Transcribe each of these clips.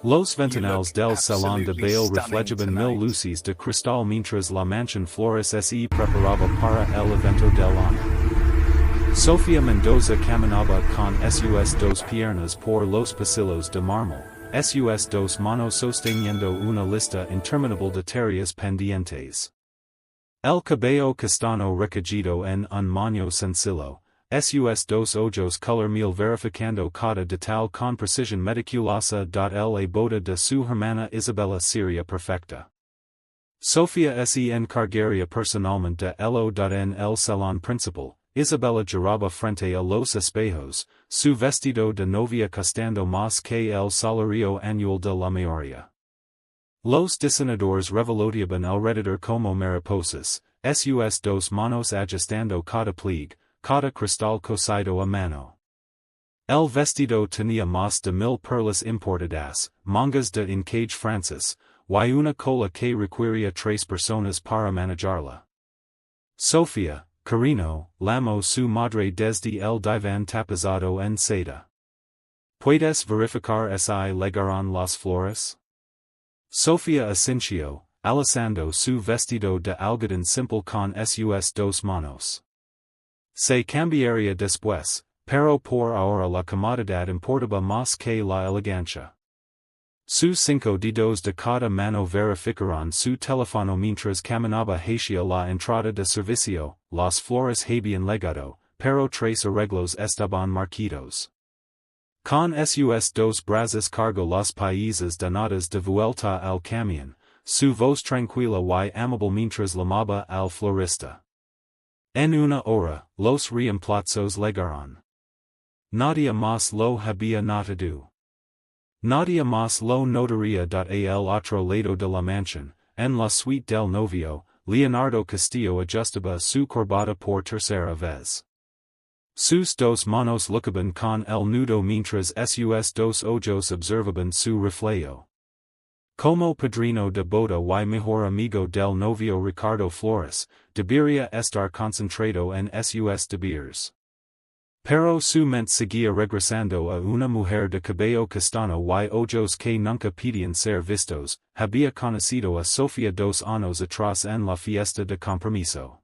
Los You ventanales look del salón de absolutely baile stunning reflejaban mil tonight. luces de cristal mientras la mansión Flores se preparaba para el evento del año. Sofía Mendoza caminaba con sus dos piernas por los pasillos de mármol, sus dos manos sosteniendo una lista interminable de tareas pendientes. El cabello castaño recogido en un moño sencillo, sus dos ojos color miel verificando cada detalle con precisión meticulosa. La boda de su hermana Isabella sería perfecta. Sofía se encargaría personalmente de ello. En el salón principal, Isabella giraba frente a los espejos, su vestido de novia costando más que el salario anual de la mayoría. Los diseñadores revoloteaban alrededor como mariposas, sus dos manos ajustando cada pliegue, cada cristal cosido a mano. El vestido tenía más de 1000 perlas importadas, mangas de encaje francés, y una cola que requería 3 personas para manejarla. Sofía, cariño, llamó su madre desde el diván tapizado en seda. ¿Puedes verificar si llegaron las flores? Sofía asintió, alisando su vestido de algodón simple con sus dos manos. Se cambiaría después, pero por ahora la comodidad importaba más que la elegancia. Sus 5 dedos de cada mano verificaron su teléfono mientras caminaba hacia la entrada de servicio. Las flores habían llegado, pero 3 arreglos estaban marquitos. Con sus dos brazos cargó los países donados de vuelta al camión, su voz tranquila y amable mientras llamaba al florista. En una hora, los reemplazos llegaron. Nadie más lo había notado. Nadie más lo notaría. Al otro lado de la mansión, en la suite del novio, Leonardo Castillo ajustaba su corbata por tercera vez. Sus dos manos luchaban con el nudo mientras sus dos ojos observaban su reflejo. Como padrino de boda y mejor amigo del novio Ricardo Flores, debería estar concentrado en sus deberes. Pero su mente seguía regresando a una mujer de cabello castaño y ojos que nunca pedían ser vistos. Había conocido a Sofía 2 años atrás en la fiesta de compromiso.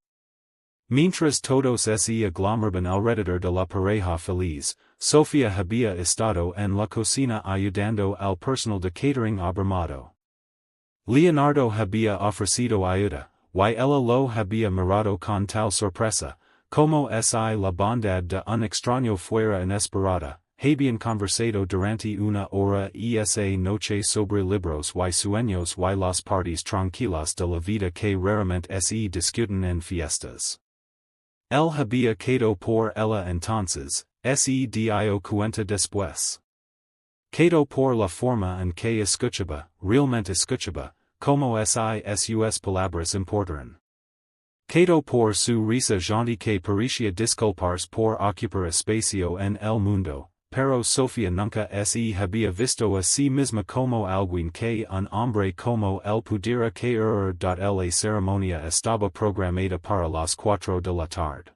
Mientras todos se aglomeraban alrededor de la pareja feliz, Sofía había estado en la cocina ayudando al personal de catering abrumado. Leonardo había ofrecido ayuda, y ella lo había mirado con tal sorpresa, como si la bondad de un extraño fuera inesperada. Habían conversado durante una hora esa noche sobre libros y sueños y las partes tranquilas de la vida que raramente se discuten en fiestas. Él había quedado por ella entonces, se dio cuenta después. Quedó por la forma en que escuchaba, realmente escuchaba, como si sus palabras importaran. Quedó por su risa jaunty que parecía disculparse por ocupar espacio en el mundo, pero Sofía nunca se había visto a sí misma como alguien que un hombre como él pudiera querer. La ceremonia estaba programada para las 4 de la tarde.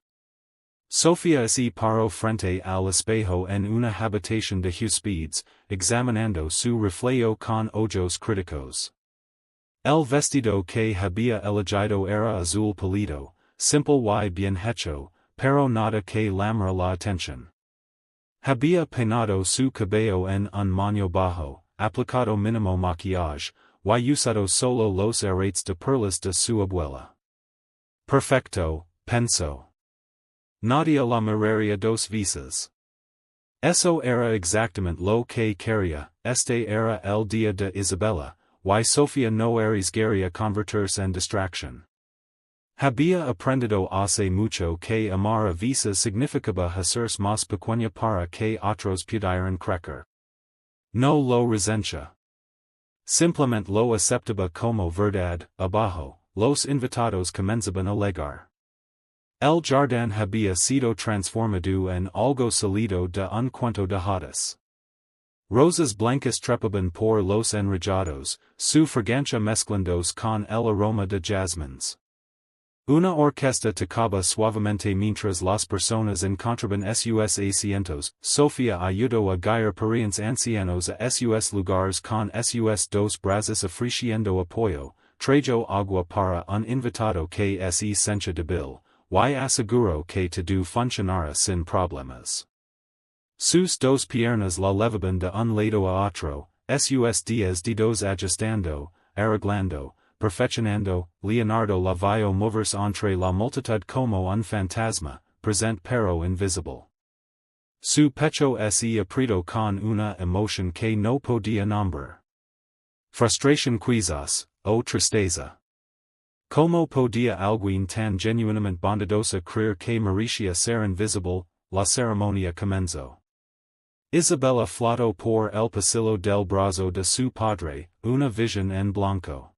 Sofía se paró frente al espejo en una habitación de huéspedes, examinando su reflejo con ojos críticos. El vestido que había elegido era azul pálido, simple y bien hecho, pero nada que llamara la atención. Había peinado su cabello en un moño bajo, aplicado mínimo maquillaje, y usado solo los aretes de perlas de su abuela. Perfecto, pensó. Nadie la miraría 2 veces. Eso era exactamente lo que quería. Este era el día de Isabella, y Sofía no arriesgaría convertirse en distracción. Había aprendido hace mucho que amar a veces significaba hacerse más pequeña para que otros pudieran crecer. No lo resentía. Simplemente lo aceptaba como verdad. Abajo, los invitados comenzaban a llegar. El jardín había sido transformado en algo salido de un cuento de hadas. Rosas blancas trepaban por los enrejados, su fragancia mezclándose con el aroma de jazmines. Una orquesta tocaba suavemente mientras las personas encontraban sus asientos. Sofía ayudó a guiar parientes ancianos a sus lugares con sus dos brazos ofreciendo apoyo. Trajo agua para un invitado que se sentía débil, y aseguró que todo funcionara sin problemas. Sus dos piernas la levaban de un lado a otro, sus dedos ajustando, arreglando, perfeccionando. Leonardo la vio moverse entre la multitud como un fantasma, presente pero invisible. Su pecho se apretó con una emoción que no podía nombrar. Frustración quizás, o tristeza. Como podía alguien tan genuinamente bondadoso creer que merecía ser invisible? La ceremonia comenzó. Isabella flotó por el pasillo del brazo de su padre, una visión en blanco.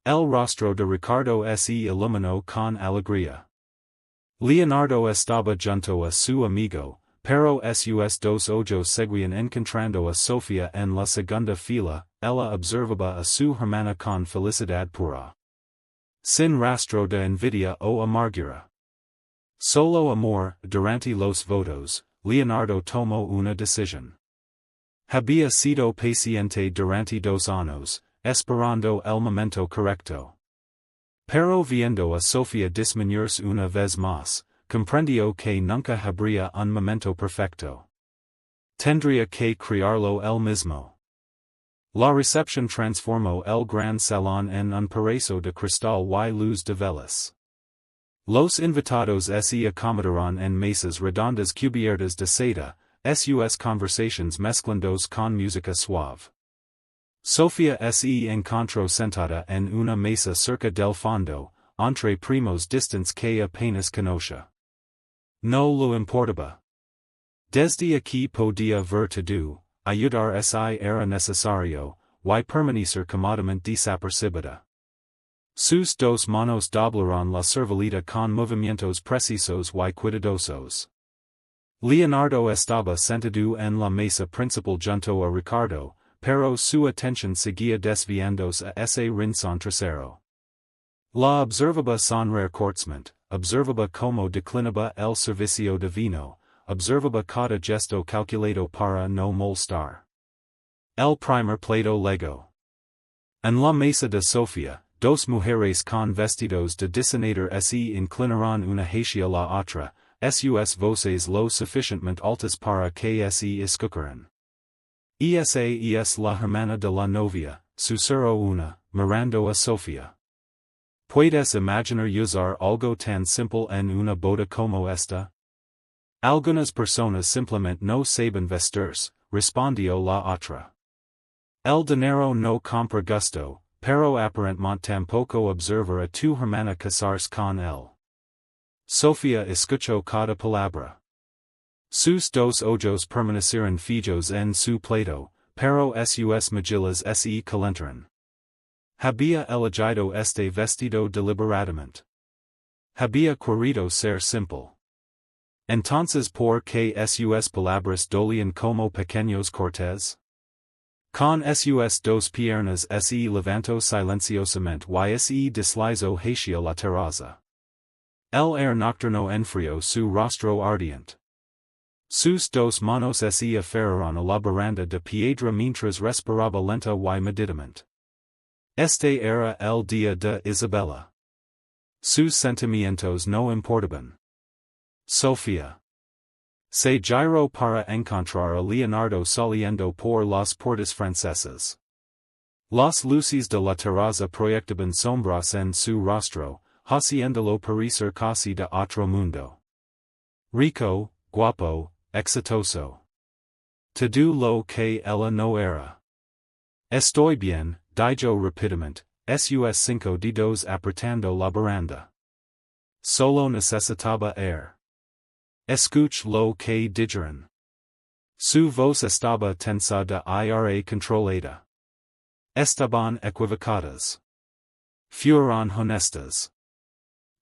El rostro de Ricardo se iluminó con alegría. Leonardo estaba junto a su amigo, pero sus dos ojos seguían encontrando a Sofía en la segunda fila. Ella observaba a su hermana con felicidad pura. Sin rastro de envidia o amargura. Solo amor. Durante los votos, Leonardo tomó una decisión. Había sido paciente durante 2 años, esperando el momento correcto. Pero viendo a Sofía disminuirse una vez más, comprendió que nunca habría un momento perfecto. Tendría que crearlo él mismo. La recepción transformó el gran salón en un paraíso de cristal y luz de velas. Los invitados se acomodaron en mesas redondas cubiertas de seda, sus conversaciones mezclándose con música suave. Sofía se encontró sentada en una mesa cerca del fondo, entre primos distantes que apenas conocía. No lo importaba. Desde aquí podía ver todo. Ayudar si era necesario, y permanecer cómodamente desapercibida. Sus dos manos doblaron la cervelita con movimientos precisos y cuidadosos. Leonardo estaba sentado en la mesa principal junto a Ricardo, pero su atención seguía desviándose a ese rincón trasero. La observaba sonreír cortésmente, observaba cómo declinaba el servicio de vino, observaba cada gesto calculado para no molestar. El primer plato llegó. En la mesa de Sofía, dos mujeres con vestidos de diseñador se inclinaron una hacia la otra, sus voces lo suficientemente altas para que se escucharan. Esa es la hermana de la novia, susurró una, mirando a Sofía. ¿Puedes imaginar usar algo tan simple en una boda como esta? Algunas personas simplemente no saben vestirse, respondió la otra. El dinero no compra gusto, pero aparentemente tampoco observar a tu hermana casarse con él. Sofía escuchó cada palabra. Sus dos ojos permanecieron fijos en su plato, pero sus mejillas se calentaron. Había elegido este vestido deliberadamente. Había querido ser simple. Entonces ¿por qué sus palabras dolían como pequeños cortes? Con sus dos piernas se levantó silenciosamente y se deslizó hacia la terraza. El aire nocturno enfrió su rostro ardiente. Sus dos manos se aferraron a la baranda de piedra mientras respiraba lenta y meditamente. Este era el día de Isabella. Sus sentimientos no importaban. Sofía se giró para encontrar a Leonardo saliendo por las puertas francesas. Las luces de la terraza proyectaban sombras en su rostro, haciéndolo parecer casi de otro mundo. Rico, guapo, exitoso. Todo lo que ella no era. Estoy bien, dijo rápidamente, sus 5 dedos apretando la baranda. Solo necesitaba air. Escuch lo que dijeron. Su voz estaba tensada y controlada. Estaban equivocadas. Fueron honestas.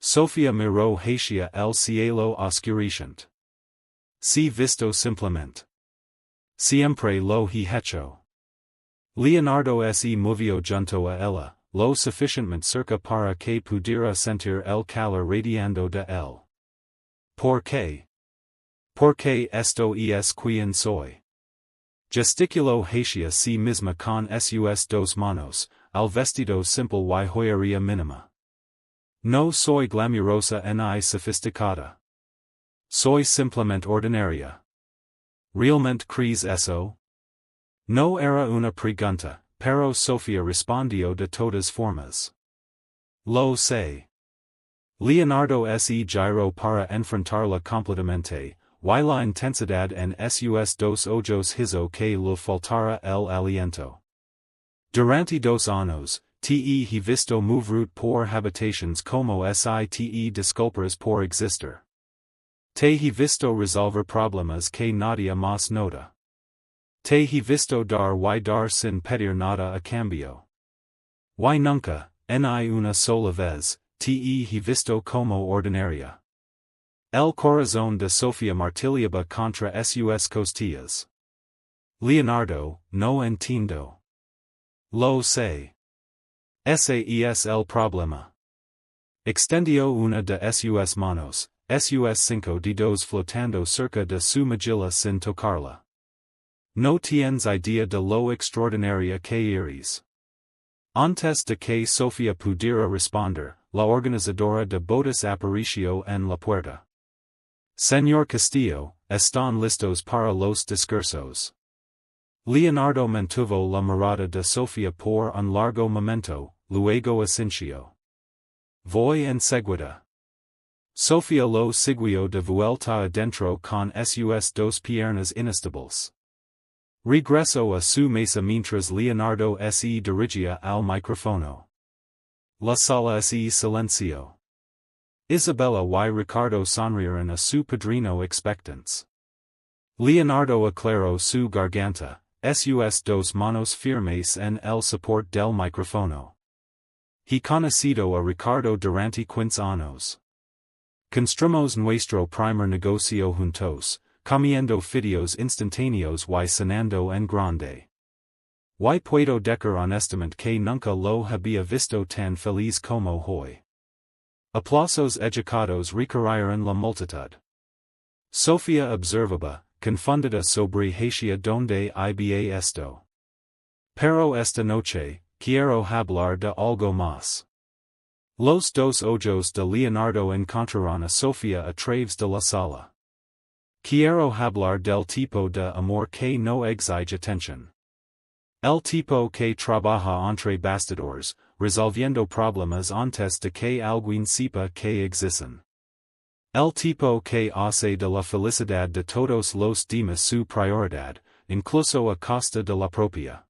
Sofía miró hacia el cielo oscureciente. Si visto simplemente. Siempre lo he hecho. Leonardo se movió junto a ella, lo sufficientemente cerca para que pudiera sentir el calor radiando de él. ¿Por qué? Porque esto es quien soy. Gesticuló hacia sí misma con sus dos manos, al vestido simple y joyería mínima. No soy glamurosa ni sofisticada. Soy simplemente ordinaria. ¿Realmente crees eso? No era una pregunta, pero Sofía respondió de todas formas. Lo sé. Leonardo se giró para enfrentarla completamente, y la intensidad en sus dos ojos hizo que le faltara el aliento. Durante 2 años, te he visto mover por habitations como si disculpas por existir. Te he visto resolver problemas que nadie más nota. Te he visto dar y dar sin pedir nada a cambio. Y nunca, ni una sola vez, te he visto como ordinaria. El corazón de Sofía martillaba contra sus costillas. Leonardo, no entiendo. Lo sé. Ese es el problema. Extendió una de sus manos, sus 5 dedos flotando cerca de su mejilla sin tocarla. No tienes idea de lo extraordinaria que eres. Antes de que Sofía pudiera responder, la organizadora de bodas apareció en la puerta. Señor Castillo, ¿están listos para los discursos? Leonardo mantuvo la mirada de Sofía por un largo momento, luego asintió. Voy enseguida. Sofía lo siguió de vuelta adentro con sus dos piernas inestables. Regresó a su mesa mientras Leonardo se dirigía al micrófono. La sala se silenció. Isabella y Ricardo sonrieron a su padrino expectants. Leonardo aclaró su garganta, sus dos manos firmes en el soporte del micrófono. He conocido a Ricardo durante 15 años. Construimos nuestro primer negocio juntos, comiendo fideos instantáneos y cenando en grande. Y puedo decir honestamente que nunca lo había visto tan feliz como hoy. Aplausos educados recorrieron la multitud. Sofía observaba, confundida sobre hacia donde iba esto. Pero esta noche, quiero hablar de algo más. Los dos ojos de Leonardo encontraron a Sofía a través de la sala. Quiero hablar del tipo de amor que no exige atención. El tipo que trabaja entre bastidores, resolviendo problemas antes de que alguien sepa que existen. El tipo que hace de la felicidad de todos los demás su prioridad, incluso a costa de la propia.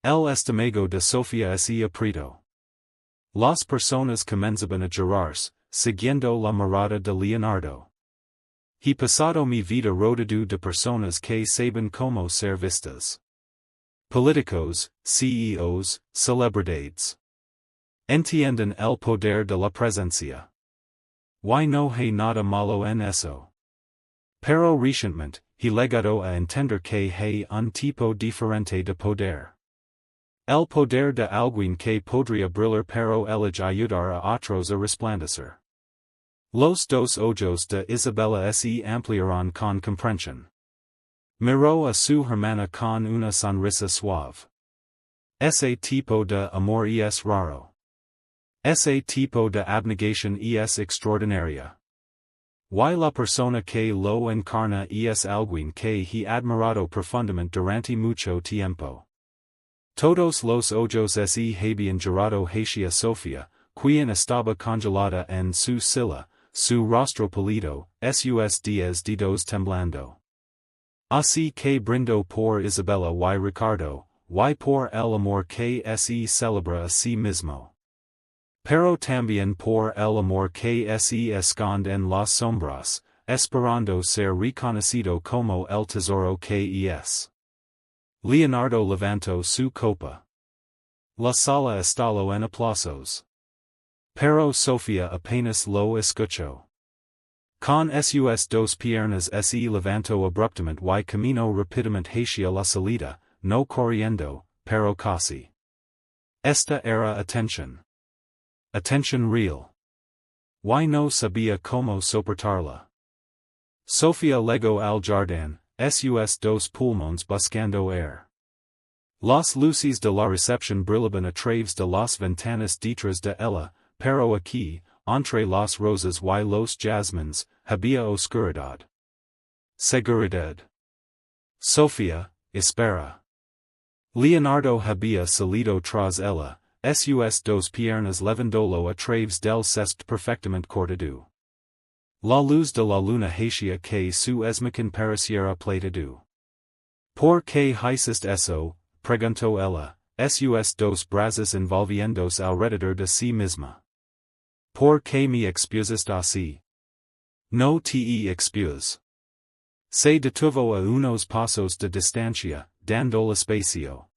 El estómago de Sofía se apretó. Las personas comenzaban a girarse, siguiendo la mirada de Leonardo. He pasado mi vida rodeado de personas que saben cómo ser vistas. Políticos, CEOs, celebridades. Entienden el poder de la presencia. Y no hay nada malo en eso. Pero recientemente, he llegado a entender que hay un tipo diferente de poder. El poder de alguien que podría brillar pero elige ayudar a otros a resplandecer. Los dos ojos de Isabella se ampliaron con comprensión. Miró a su hermana con una sonrisa suave. Ese tipo de amor es raro. Ese tipo de abnegación es extraordinaria. Y la persona que lo encarna es alguien que he admirado profundamente durante mucho tiempo. Todos los ojos se habían girado hacia Sofía, quien estaba congelada en su silla, su rostro pálido, sus dedos temblando. Así que brindó por Isabella y Ricardo, y por el amor que se celebra a sí mismo. Pero también por el amor que se esconde en las sombras, esperando ser reconocido como el tesoro que es. Leonardo levantó su copa. La sala estalló en aplausos. Pero Sofía apenas lo escuchó. Con sus dos piernas se levantó abruptamente y caminó rápidamente hacia la salida, no corriendo, pero casi. Esta era atención. Atención real. Y no sabía cómo soportarla. Sofía llegó al jardín, sus dos pulmones buscando air. Las luces de la recepción brillaban a través de las ventanas detrás de ella, pero aquí, entre las rosas y los jazmines, había oscuridad. Seguridad. Sofía, espera. Leonardo había salido tras ella, sus dos piernas levandándolo a través del césped perfectamente cortado. La luz de la luna hacía que su esmaquin pareciera plateado. ¿Por qué hiciste eso? Preguntó ella, sus dos brazos envolviéndose alrededor de sí misma. ¿Por qué me expusiste así? No te expus. Se detuvo a unos pasos de distancia, dando espacio.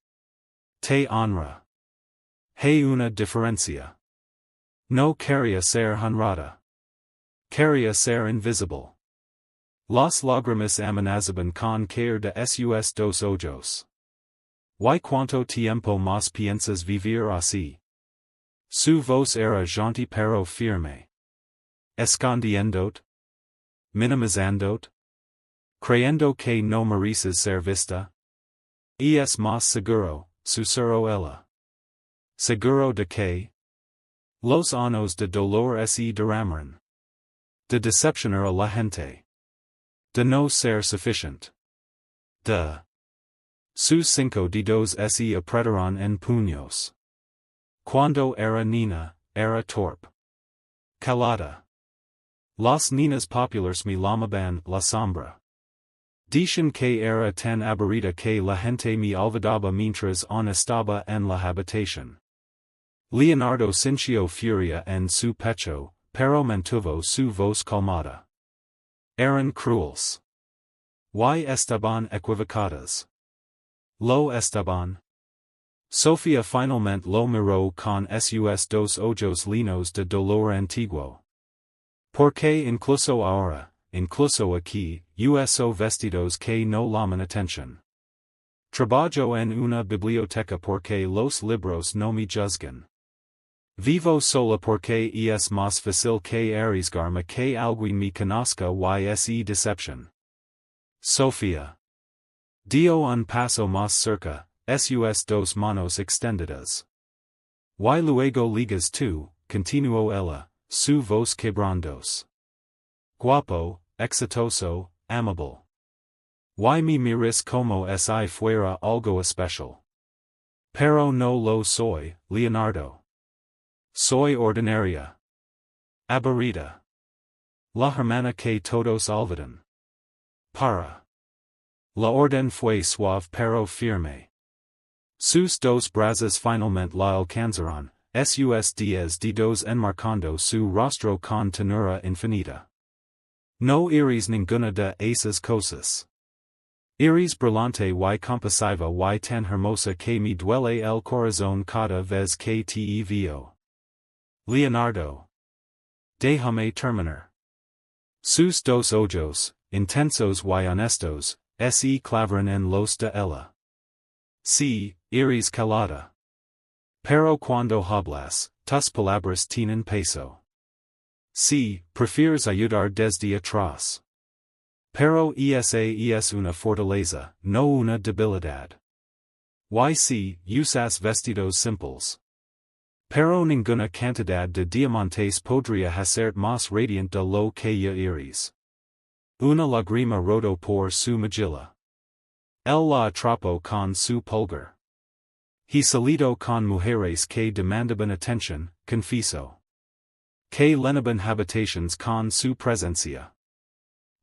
Te honra. Hay una diferencia. No quería ser honrada. Quería ser invisible. Las lágrimas amenazaban con caer de sus dos ojos. ¿Y cuánto tiempo más piensas vivir así? Su voz era gentil pero firme. Escondiéndote. Minimizándote. Creyendo que no mereces ser vista. Y es más seguro, susurró ella. ¿Seguro de qué? Los años de dolor se derramarán. De decepcionar a la gente. De no ser suficiente. De. Sus 5 dedos se apretaron en puños. Cuando era niña, era torpe. Calada. Las niñas populares me llamaban la sombra. Dicen que era tan aburrida que la gente me olvidaba mientras aún estaba en la habitación. Leonardo sintió furia en su pecho, pero mantuvo su voz calmada. Eran crueles. Y estaban equivocadas. Lo estaban. Sofía finalmente lo miró con sus dos ojos llenos de dolor antiguo. Porque incluso ahora, incluso aquí, uso vestidos que no llaman atención. Trabajo en una biblioteca porque los libros no me juzgan. Vivo sola porque es más fácil que arriesgarme que alguien me conozca y decepción. Sofía. Dio un paso más cerca, sus dos manos extendidas. Y luego ligas tú, continuó ella, su voz quebrándose. Guapo, exitoso, amable. Y me miras como si fuera algo especial. Pero no lo soy, Leonardo. Soy ordinaria. Aburrida. La hermana que todos olvidan. Para. La orden fue suave pero firme. Sus dos brazos finalmente la alcanzaron, sus 10 dedos enmarcando su rostro con ternura infinita. No eres ninguna de esas cosas. Eres brillante y compasiva y tan hermosa que me duele el corazón cada vez que te veo. Leonardo. Déjame terminar. Sus dos ojos, intensos y honestos, se clavaron en los de ella. Sí, eres calada. Pero cuando hablas, tus palabras tienen peso. Sí, prefieres ayudar desde atrás. Pero esa es una fortaleza, no una debilidad. Y sí, usas vestidos simples. Pero ninguna cantidad de diamantes podría hacerte más radiante de lo que ya eres. Una lágrima rodó por su mejilla. Él la atrapó con su pulgar. He salido con mujeres que demandaban atención, confieso. Que llenaban habitaciones con su presencia.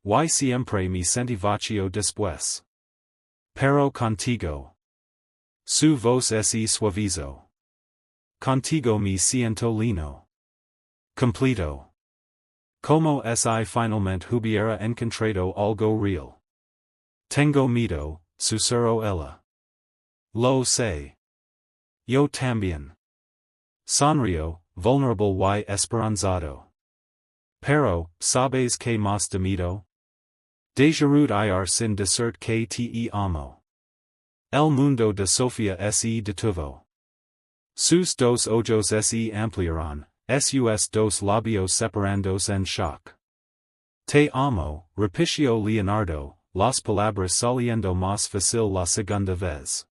Y siempre me sentí vacío después. Pero contigo. Su voz se suavizó. Contigo me siento lino. Completo. Como si finalmente hubiera encontrado algo real. Tengo miedo, susurró ella. Lo sé. Yo también. Sonrió, vulnerable y esperanzado. Pero, ¿sabes qué más de miedo? Dejarud ir sin decir que te amo. El mundo de Sofía se detuvo. Sus dos ojos se ampliaron, sus dos labios separandos en shock. Te amo, repitió Leonardo, las palabras saliendo más fácil la segunda vez.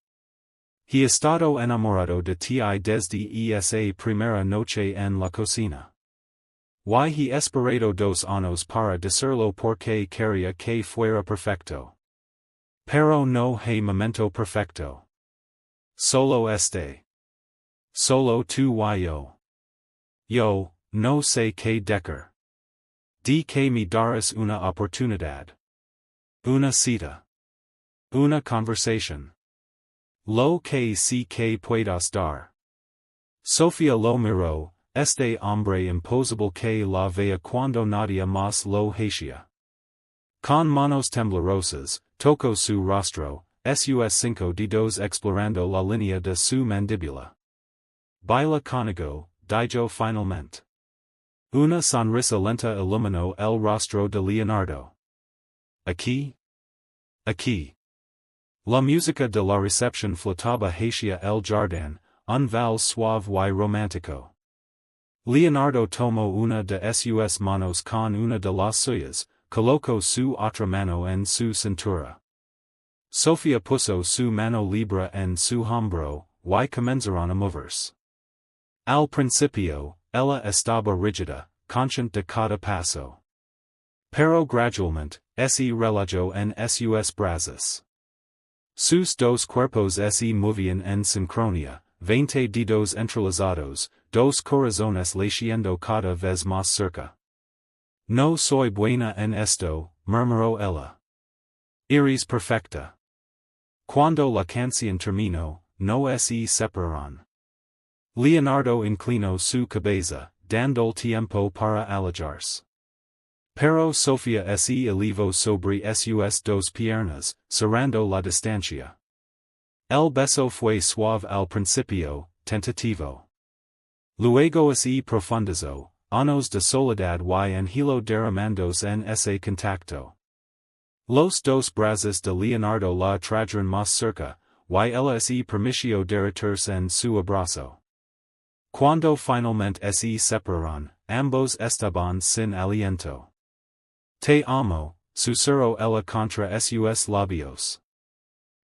He estado enamorado de ti desde esa primera noche en la cocina. Y he esperado 2 años para decirlo porque quería que fuera perfecto. Pero no hay momento perfecto. Solo este. Solo tú y yo. Yo, no sé qué decir. Di que me darás una oportunidad. Una cita. Una conversación. Lo que sí que puedas dar. Sofía lo miró, este hombre imposible que la vea cuando nadie más lo hacía. Con manos temblorosas, tocó su rostro, sus 5 dedos explorando la línea de su mandíbula. Baila conmigo, dijo finalmente. Una sonrisa lenta iluminó el rostro de Leonardo. Aquí? Aquí. La música de la recepción flotaba hacia el jardín, un vals suave y romántico. Leonardo tomó una de sus manos con una de las suyas, colocó su otra mano en su cintura. Sofía puso su mano libre en su hombro, y comenzaron a moverse. Al principio, ella estaba rígida, consciente de cada paso. Pero gradualmente, se relajó en sus brazos. Sus dos cuerpos se movían en sincronía, 20 dedos entrelazados, 2 corazones latiendo cada vez más cerca. No soy buena en esto, murmuró ella. Eres perfecta. Cuando la canción terminó, no se separaron. Leonardo inclinó su cabeza, dando tiempo para alejarse. Pero Sofía se elevó sobre sus 2 piernas, cerrando la distancia. El beso fue suave al principio, tentativo. Luego se profundizó, años de soledad y angelo derramándose en ese contacto. Los 2 brazos de Leonardo la trajeron más cerca, y ella se permitió derretirse en su abrazo. Cuando finalmente se separaron, ambos estaban sin aliento. Te amo, susurró ella contra sus labios.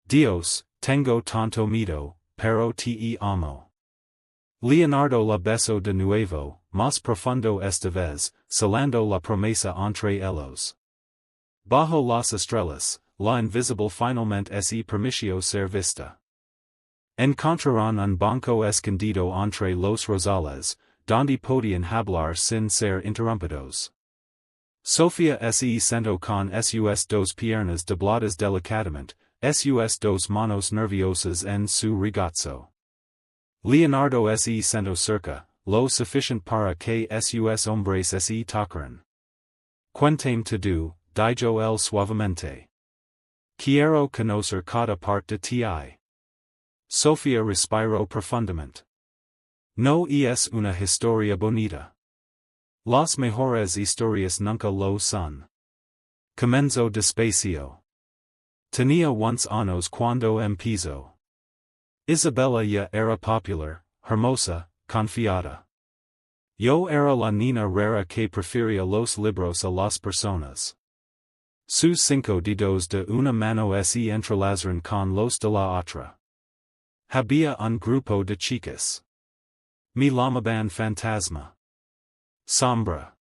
Dios, tengo tanto miedo, pero te amo. Leonardo la besó de nuevo, más profundo esta vez, sellando la promesa entre ellos. Bajo las estrellas, la invisible finalmente se permitió ser vista. Encontraron un banco escondido entre los rosales, donde podían hablar sin ser interrumpidos. Sofía se sentó con sus 2 piernas dobladas delicadamente, sus 2 manos nerviosas en su regazo. Leonardo se sentó cerca, lo suficiente para que sus hombres se tocaran. Cuéntame todo, dijo él suavemente. Quiero conocer cada parte de ti. Sofía respiró profundamente. No es una historia bonita. Las mejores historias nunca lo son. Comenzó despacio. Tenía once años cuando empezó. Isabella ya era popular, hermosa, confiada. Yo era la niña rara que prefería los libros a las personas. Sus 5 dedos de una mano se entrelazaron con los de la otra. Había un grupo de chicas. Me llamaban fantasma. Sombra.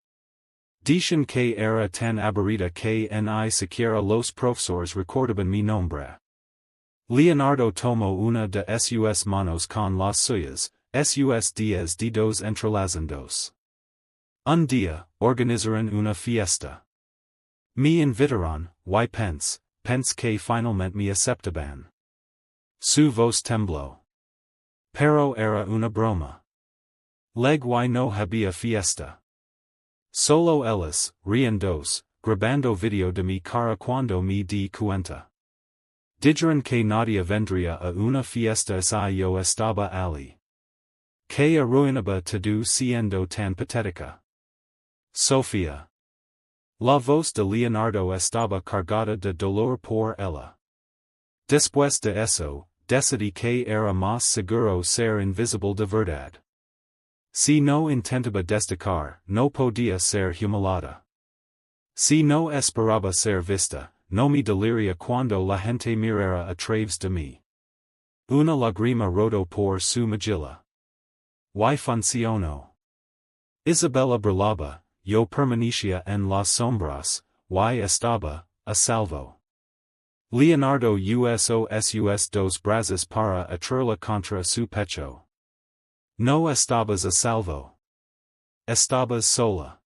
Dicen que era tan aburrida que ni siquiera los profesores recordaban mi nombre. Leonardo tomó una de sus manos con las suyas, sus 10 dedos entrelazandos. Un día, organizaron una fiesta. Me invitaron, y pense que finalmente me aceptaban. Su voz tembló. Pero era una broma. Leg y no había fiesta. Solo ellos, riendos, grabando video de mi cara cuando me di cuenta. Dijeron que nadie vendría a una fiesta si yo estaba allí. Que arruinaba todo siendo tan patética. Sofía. La voz de Leonardo estaba cargada de dolor por ella. Después de eso, decidí que era más seguro ser invisible de verdad. Si no intentaba destacar, no podía ser humilada. Si no esperaba ser vista, no me deliria cuando la gente mirara a través de mí. Una lágrima rodó por su mejilla. Y funcionó. Isabella brillaba, yo permanecía en las sombras, y estaba, a salvo. Leonardo usos dos brazos para atraerla contra su pecho. No estabas a salvo. Estabas sola.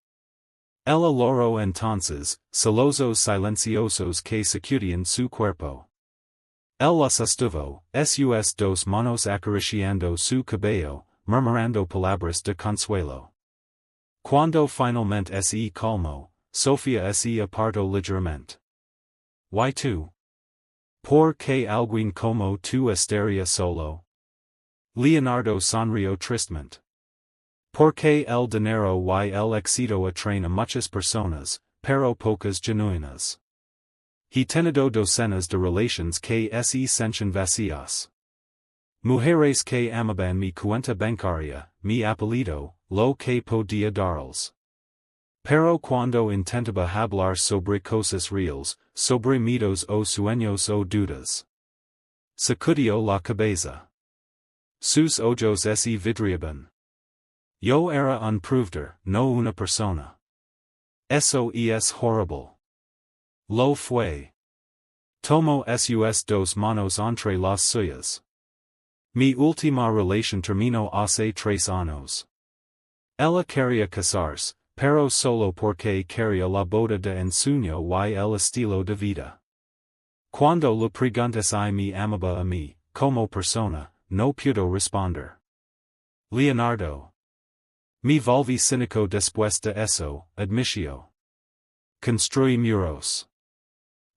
Ella logró entonces, celosos silenciosos que sacudían su cuerpo. Él la sostuvo, sus dos manos acariciando su cabello, murmurando palabras de consuelo. Cuando finalmente se calmó, Sofía se apartó ligeramente. ¿Y tú? ¿Por qué alguien como tú estaría solo? Leonardo sonrió tristemente. Porque el dinero y el éxito atraen a muchas personas, pero pocas genuinas. He tenido docenas de relaciones que se sienten vacías. Mujeres que amaban mi cuenta bancaria, mi apellido, lo que podía darles. Pero cuando intentaba hablar sobre cosas reales, sobre mitos o sueños o dudas, sacudió la cabeza. Sus ojos se vidriaban. Yo era un proveedor, no una persona. Eso es horrible. Lo fue. Tomo sus dos manos entre las suyas. Mi última relación terminó hace 3 años. Ella quería casarse, pero solo porque quería la boda de ensueño y el estilo de vida. Cuando le pregunté si me amaba a mí, como persona, no pudo responder. Leonardo. Me volví cínico después de eso, admitió. Construí muros.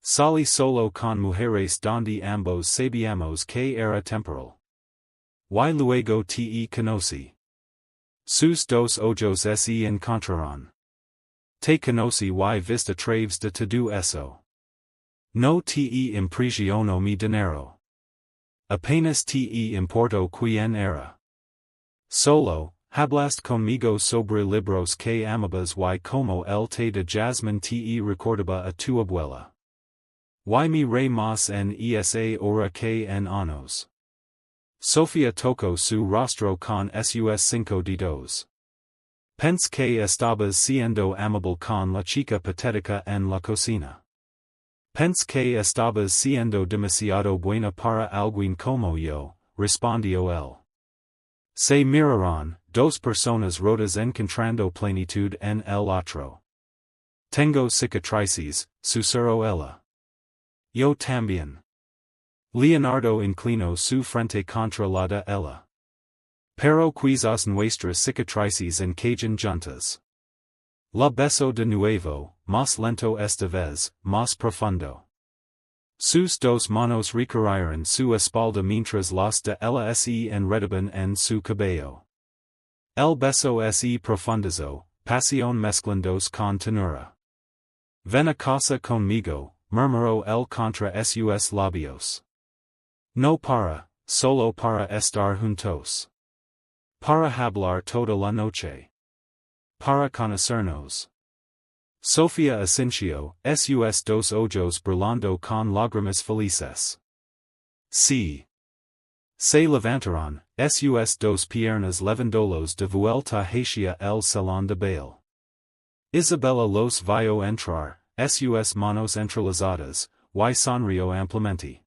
Salí solo con mujeres donde ambos sabíamos que era temporal. Y luego te conocí. Sus dos ojos se encontraron. Te conocí y viste a través de todo eso. No te impresionó mi dinero. Apenas te importó quién era. Solo, hablaste conmigo sobre libros que amabas y como el té de jasmine te recordaba a tu abuela. Y me re más en esa hora que en años. Sofía tocó su rostro con sus 5 dedos. Pensé que estabas siendo amable con la chica patética en la cocina. Pensé que estabas siendo demasiado buena para alguien como yo, respondió él. Se miraron, dos personas rotas encontrando plenitud en el otro. Tengo cicatrices, susurró ella. Yo también. Leonardo inclinó su frente contra la de ella. Pero quizás nuestras cicatrices encajan juntas. La beso de nuevo, más lento esta vez, más profundo. Sus dos manos recorrieron su espalda mientras las de ella se enredaban en su cabello. El beso se profundizó, pasión mezclándose con ternura. Ven a casa conmigo, murmuró él contra sus labios. No para, solo para estar juntos. Para hablar toda la noche. Para conocernos. Sofía asintió, sus dos ojos brillando con lágrimas felices. Sí. Se levantaron, sus dos piernas levándolos de vuelta hacia el salón de baile. Isabella los vio entrar, sus manos entrelazadas, y sonrió ampliamente.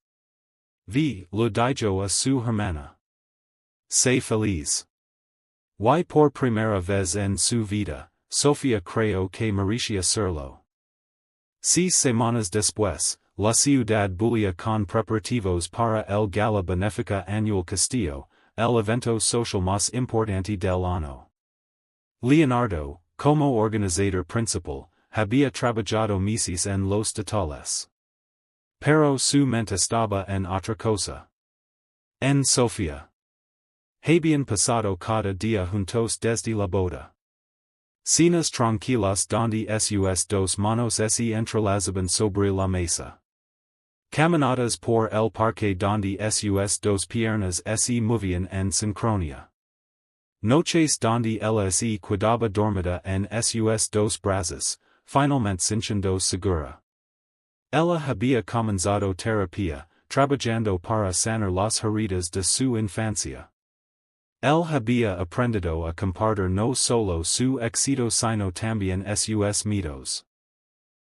Vi, lo dijo a su hermana. Sé feliz. Y por primera vez en su vida, Sofía creyó que merecía serlo. 6 semanas después, la ciudad bullía con preparativos para el gala benéfica anual Castillo, el evento social más importante del año. Leonardo, como organizador principal, había trabajado meses en los detalles. Pero su mente estaba en otra cosa. En Sofía. Habían pasado cada día juntos desde la boda. Cenas tranquilas donde sus dos manos se entrelazaban sobre la mesa. Caminadas por el parque donde sus dos piernas se movían en sincronía. Noches donde ella se quedaba dormida en sus dos brazos, finalmente sintiendo segura. Ella había comenzado terapia, trabajando para sanar las heridas de su infancia. Él había aprendido a compartir no solo su éxito sino también sus miedos.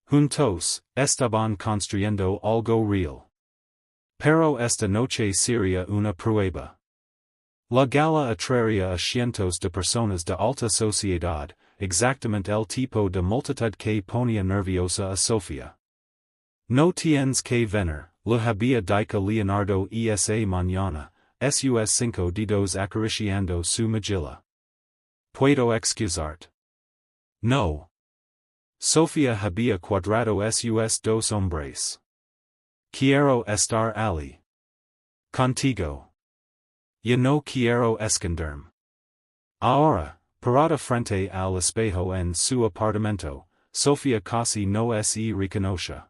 Juntos, estaban construyendo algo real. Pero esta noche sería una prueba. La gala atraería a cientos de personas de alta sociedad, exactamente el tipo de multitud que ponía nerviosa a Sofía. No tienes que venir, lo había dicho Leonardo esa mañana, sus 5 dedos acariciando su mejilla. ¿Puedo excusarte? No. Sofía había cuadrado sus dos hombres. Quiero estar allí. Contigo. Yo no quiero esconderme. Ahora, parada frente al espejo en su apartamento, Sofía casi no se reconoce.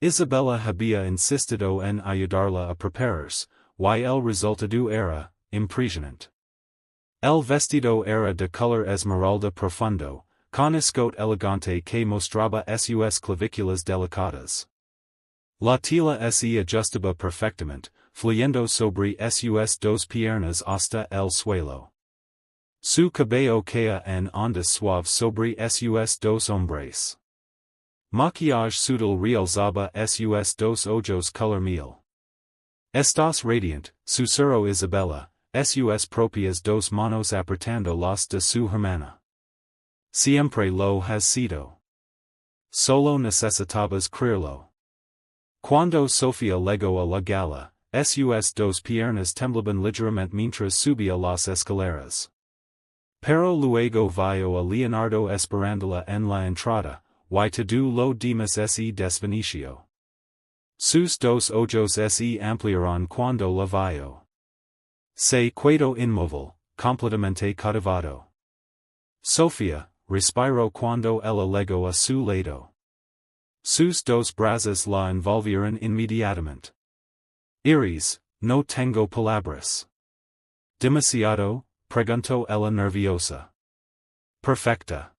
Isabella había insistido en ayudarla a prepararse, y el resultado era impresionante. El vestido era de color esmeralda profundo, con escote elegante que mostraba sus clavículas delicadas. La tela se ajustaba perfectamente, fluyendo sobre sus dos piernas hasta el suelo. Su cabello caía en ondas suaves sobre sus dos hombres. Maquillaje sutil realzaba sus dos ojos color miel. Estás radiant, susurró Isabella, sus propias dos manos apretando las de su hermana. Siempre lo has sido. Solo necesitabas creerlo. Cuando Sofía llegó a la gala, sus dos piernas temblaban ligeramente mientras subía las escaleras. Pero luego vio a Leonardo esperándola en la entrada, y todo lo demás se desvaneció. Sus dos ojos se ampliaron cuando la vio. Se quedó inmóvil, completamente cautivado. Sofía, respiró cuando ella llegó a su lado. Sus dos brazos la envolvieron inmediatamente. Iris, no tengo palabras. Demasiado, preguntó ella nerviosa. Perfecta.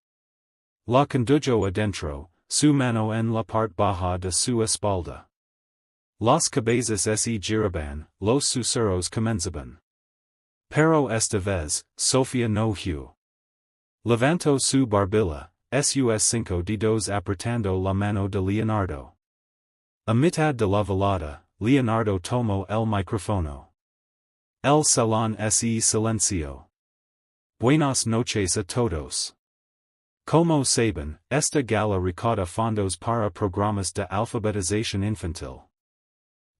La condujo adentro, su mano en la parte baja de su espalda. Las cabezas se giraban, los susurros comenzaban. Pero esta vez, Sofía no huyó. Levantó su barbilla, sus 5 dedos apretando la mano de Leonardo. A mitad de la velada, Leonardo tomó el micrófono. El salón se silenció. Buenas noches a todos. Como saben, esta gala recauda fondos para programas de alfabetización infantil.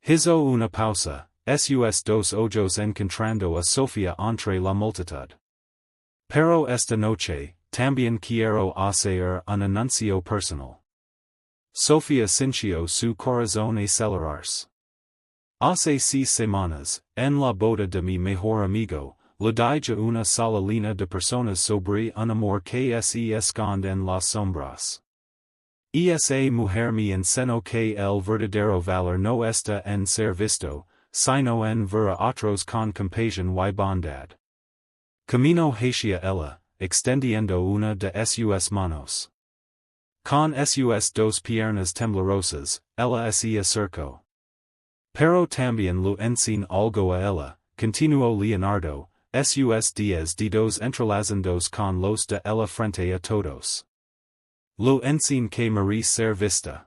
Hizo una pausa, sus dos ojos encontrando a Sofía entre la multitud. Pero esta noche, también quiero hacer un anuncio personal. Sofía sintió su corazón acelerarse. Hace 6 semanas, en la boda de mi mejor amigo, le dije una sola línea de personas sobre un amor que se esconde en las sombras. Esa mujer me enseñó que el verdadero valor no está en ser visto, sino en ver a otros con compasión y bondad. Camino hacia ella, extendiendo una de sus manos. Con sus dos piernas temblorosas, ella se acercó. Pero también lo enseñó algo a ella, continuó Leonardo, sus 10 dedos entrelazados con los de ella frente a todos. Lo enseñó que merece ser vista.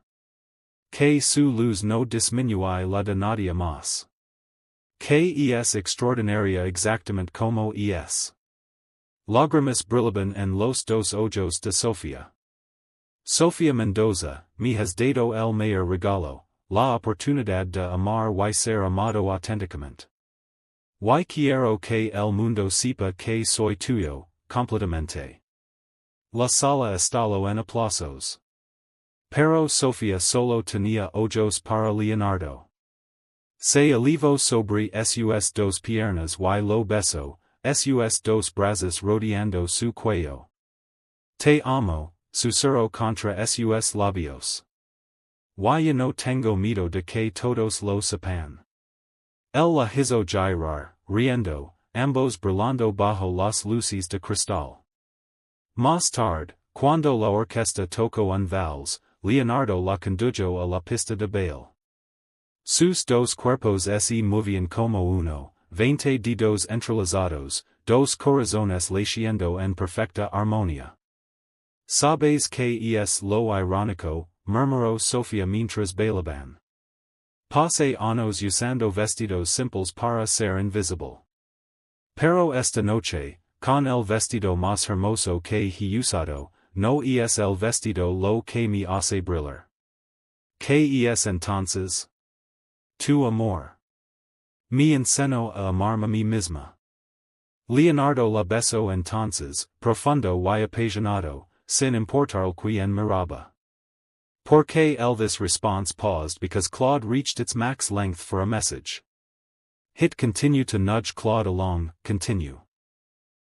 Que su luz no disminuye la de nadie más. Que es extraordinaria exactamente como es. Lágrimas brillaban en los dos ojos de Sofía. Sofía Mendoza, me has dado el mayor regalo, la oportunidad de amar y ser amado auténticamente. Y quiero que el mundo sepa que soy tuyo, completamente. La sala estalló en aplausos. Pero Sofía solo tenía ojos para Leonardo. Se elevó sobre sus dos piernas y lo besó, sus dos brazos rodeando su cuello. Te amo, susurró contra sus labios. ya no tengo miedo de que todos lo sepan. El la hizo girar, riendo, ambos burlando bajo las luces de cristal. Más tarde, cuando la orquesta tocó un vals, Leonardo la condujo a la pista de baile. Sus dos cuerpos se movían como uno, 20 dedos entrelazados, dos corazones latiendo en perfecta armonía. ¿Sabes que es lo irónico? Murmuró Sofía mientras bailaban. Pase años usando vestidos simples para ser invisible. Pero esta noche, con el vestido más hermoso que he usado, no es el vestido lo que me hace brillar. ¿Qué es entonces? Tu amor. Me enseñó a amarme a mí misma. Leonardo la besó entonces, profundo y apasionado, sin importar quien miraba. Porque Elvis' response paused because Claude reached its max length for a message. Hit continue to nudge Claude along, continue.